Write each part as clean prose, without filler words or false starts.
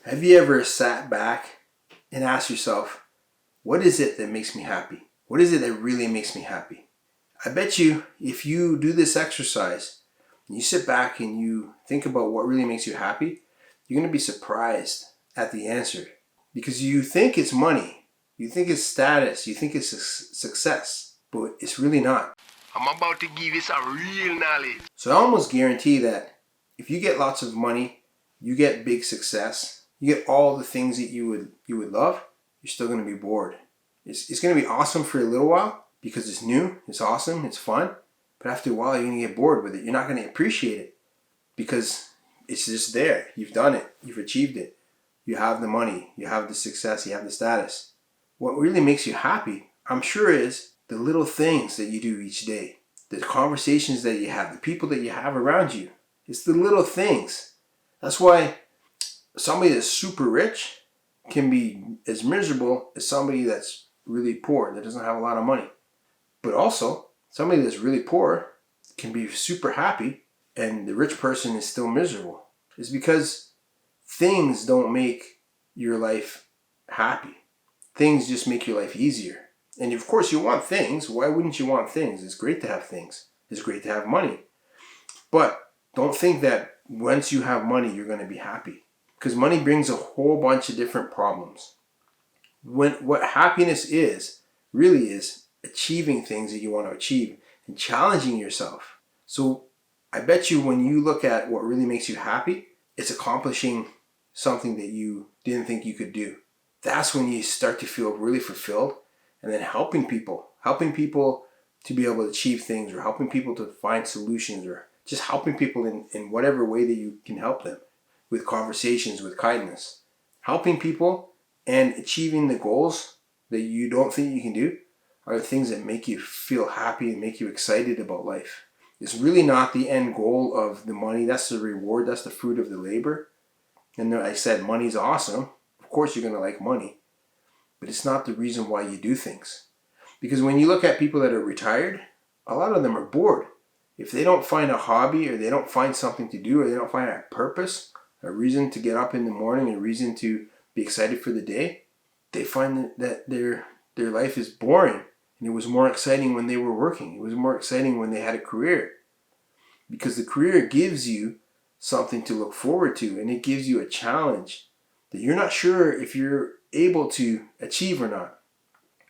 Have you ever sat back and asked yourself, what is it that makes me happy? What is it that really makes me happy? I bet you if you do this exercise, and you sit back and you think about what really makes you happy, you're going to be surprised at the answer. Because you think it's money, you think it's status, you think it's success, but it's really not. I'm about to give you some real knowledge. So I almost guarantee that if you get lots of money, you get big success, you get all the things that you would love, you're still going to be bored. It's going to be awesome for a little while because it's new, it's awesome, it's fun. But after a while, you're going to get bored with it. You're not going to appreciate it because it's just there. You've done it. You've achieved it. You have the money. You have the success. You have the status. What really makes you happy, I'm sure, is the little things that you do each day. The conversations that you have. The people that you have around you. It's the little things. That's why somebody that's super rich can be as miserable as somebody that's really poor, that doesn't have a lot of money. But also, somebody that's really poor can be super happy and the rich person is still miserable. It's because things don't make your life happy. Things just make your life easier. And of course you want things. Why wouldn't you want things? It's great to have things. It's great to have money. But don't think that once you have money, you're going to be happy. Because money brings a whole bunch of different problems. What happiness is, really is achieving things that you want to achieve and challenging yourself. So I bet you when you look at what really makes you happy, it's accomplishing something that you didn't think you could do. That's when you start to feel really fulfilled. And then helping people to be able to achieve things, or helping people to find solutions, or just helping people in whatever way that you can help them, with conversations, with kindness. Helping people and achieving the goals that you don't think you can do are the things that make you feel happy and make you excited about life. It's really not the end goal of the money. That's the reward. That's the fruit of the labor. And I said money's awesome. Of course you're going to like money. But it's not the reason why you do things. Because when you look at people that are retired, a lot of them are bored. If they don't find a hobby, or they don't find something to do, or they don't find a purpose, a reason to get up in the morning, a reason to be excited for the day, they find that their life is boring. And it was more exciting when they were working. It was more exciting when they had a career. Because the career gives you something to look forward to, and it gives you a challenge that you're not sure if you're able to achieve or not.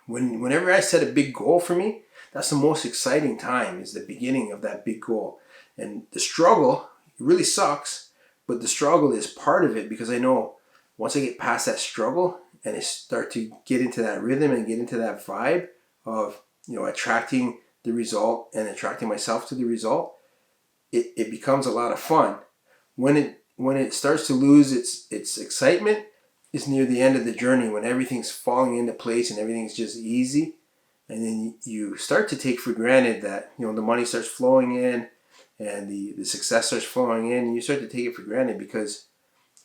Whenever I set a big goal for me, that's the most exciting time, is the beginning of that big goal. And the struggle, it really sucks, but the struggle is part of it, because I know once I get past that struggle and I start to get into that rhythm and get into that vibe of, attracting the result and attracting myself to the result, it becomes a lot of fun. When it starts to lose its excitement is near the end of the journey, when everything's falling into place and everything's just easy. And then you start to take for granted that, the money starts flowing in and the success starts flowing in, and you start to take it for granted because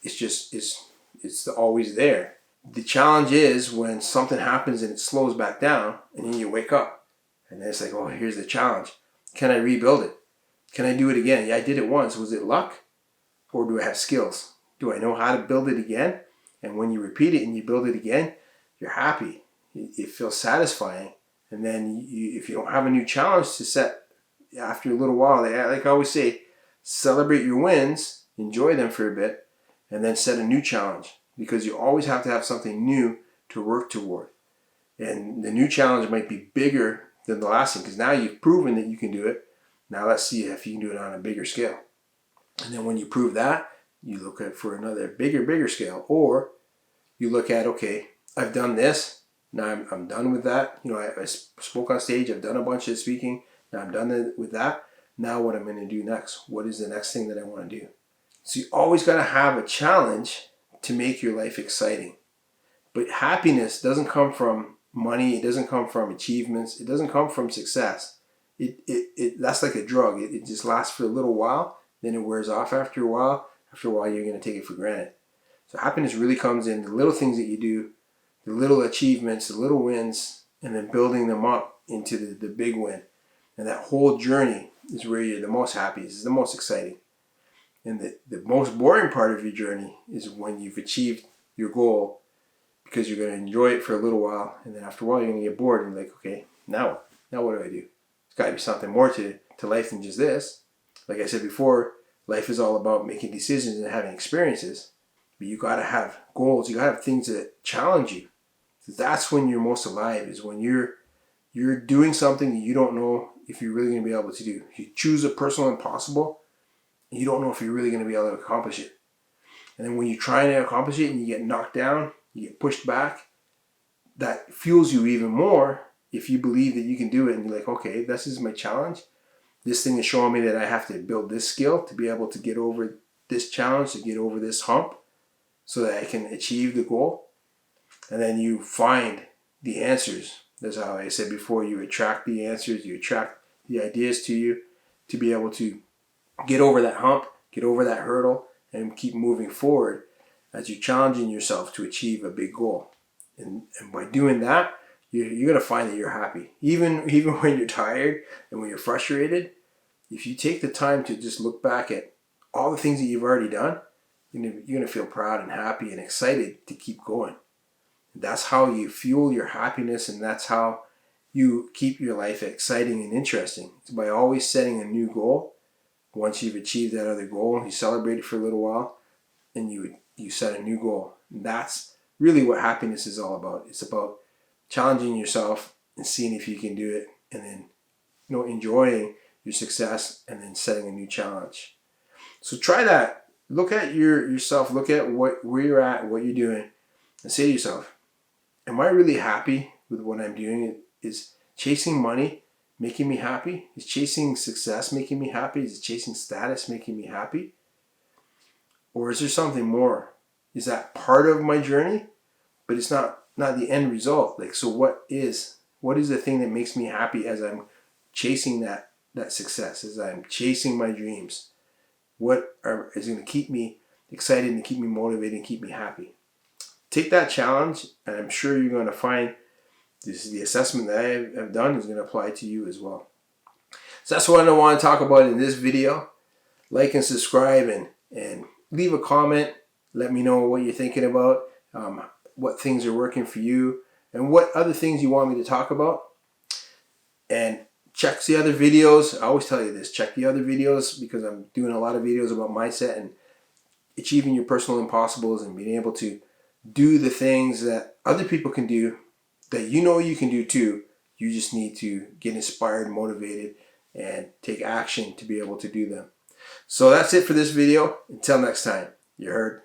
it's always there. The challenge is when something happens and it slows back down, and then you wake up and then it's like, oh, here's the challenge. Can I rebuild it? Can I do it again? Yeah, I did it once. Was it luck? Or do I have skills? Do I know how to build it again? And when you repeat it and you build it again, you're happy. It feels satisfying. And then if you don't have a new challenge to set after a little while, like I always say, celebrate your wins, enjoy them for a bit, and then set a new challenge. Because you always have to have something new to work toward. And the new challenge might be bigger than the last one, because now you've proven that you can do it. Now let's see if you can do it on a bigger scale. And then when you prove that, you look at for another bigger scale. Or you look at, okay, I've done this. Now I'm done with that. I spoke on stage. I've done a bunch of speaking. Now I'm done with that. Now what I'm going to do next? What is the next thing that I want to do? So you always got to have a challenge to make your life exciting. But happiness doesn't come from money. It doesn't come from achievements. It doesn't come from success. That's like a drug. It just lasts for a little while. Then it wears off after a while. After a while, you're going to take it for granted. So happiness really comes in the little things that you do, the little achievements, the little wins, and then building them up into the big win. And that whole journey is where you're the most happy. It's the most exciting. And the most boring part of your journey is when you've achieved your goal, because you're going to enjoy it for a little while, and then after a while you're going to get bored and you're like, okay, now what do I do? There's got to be something more to life than just this. Like I said before, life is all about making decisions and having experiences, but you got to have goals. You got to have things that challenge you. That's when you're most alive, is when you're doing something that you don't know if you're really going to be able to do. You choose a personal impossible, and you don't know if you're really going to be able to accomplish it. And then when you try to accomplish it and you get knocked down, you get pushed back, that fuels you even more if you believe that you can do it and you're like, okay, this is my challenge. This thing is showing me that I have to build this skill to be able to get over this challenge, to get over this hump so that I can achieve the goal. And then you find the answers. That's how I said before, you attract the answers, you attract the ideas to you to be able to get over that hump, get over that hurdle, and keep moving forward as you're challenging yourself to achieve a big goal. And by doing that, you're going to find that you're happy. Even when you're tired and when you're frustrated, if you take the time to just look back at all the things that you've already done, you're going to feel proud and happy and excited to keep going. That's how you fuel your happiness, and that's how you keep your life exciting and interesting. It's by always setting a new goal. Once you've achieved that other goal, you celebrate it for a little while, and you set a new goal. And that's really what happiness is all about. It's about challenging yourself and seeing if you can do it, and then enjoying your success, and then setting a new challenge. So try that. Look at yourself. Look at where you're at, what you're doing, and say to yourself, am I really happy with what I'm doing? Is chasing money making me happy? Is chasing success making me happy? Is chasing status making me happy? Or is there something more? Is that part of my journey, but it's not the end result? Like, so what is the thing that makes me happy as I'm chasing that success, as I'm chasing my dreams? What is going to keep me excited and keep me motivated and keep me happy? Take that challenge, and I'm sure you're going to find the assessment that I have done is going to apply to you as well. So that's what I want to talk about in this video. Like and subscribe, and leave a comment. Let me know what you're thinking about, what things are working for you, and what other things you want me to talk about. And check the other videos. I always tell you this, check the other videos, because I'm doing a lot of videos about mindset and achieving your personal impossibles and being able to do the things that other people can do, that you can do too. You just need to get inspired, motivated, and take action to be able to do them. So that's it for this video. Until next time, you heard.